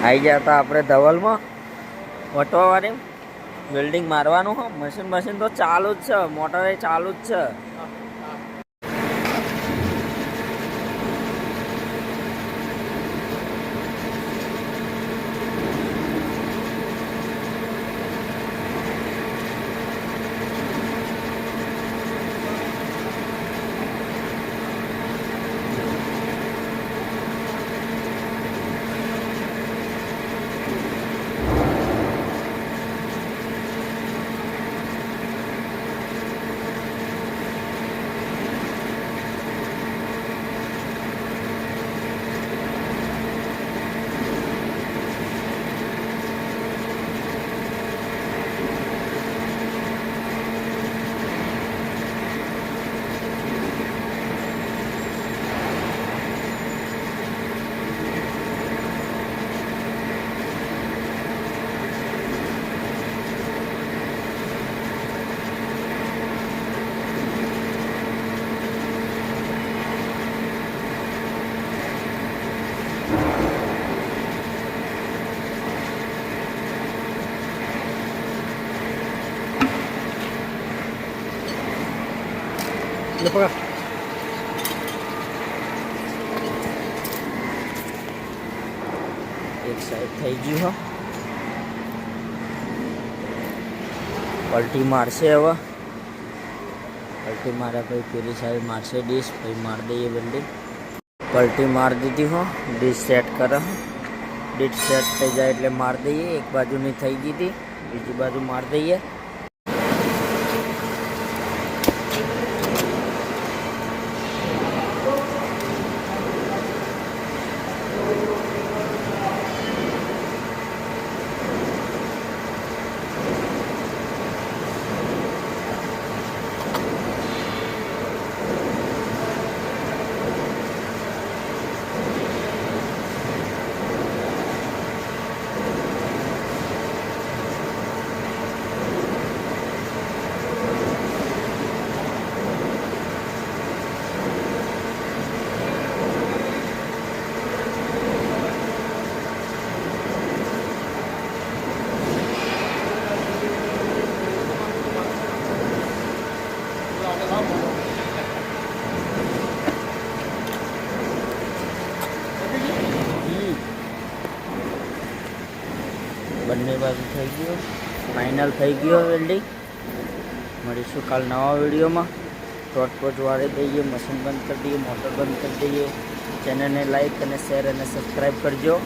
આવી ગયા હતા આપણે ધવલમાં વટવાવાળી બિલ્ડિંગ મારવાનું હો. મશીન તો ચાલુ જ છે, મોટર એ ચાલુ જ છે. એક સાઈડ થઈ ગયું હો. પલટી મારશે હવે. પલટી માર્યા પછી પેલી સાઈડ મારશે ડીશ, પછી મારી દઈએ બિલ્ડિંગ. પલટી મારી દીધી હો. ડીશ સેટ કરે. ડીશ સેટ થઈ જાય એટલે મારી દઈએ. એક બાજુની થઈ ગઈ હતી, બીજી બાજુ મારી દઈએ. બંને બાજુ થઈ ગયો, ફાઇનલ થઈ ગયો વેલ્ડિંગ. મળીશું કાલ નવા વિડીયોમાં. ટોટપોચ વાળી દઈએ, મશીન બંધ કરી દઈએ, મોટર બંધ કરી દઈએ. ચેનલને લાઈક અને શેર અને સબસ્ક્રાઈબ કરજો.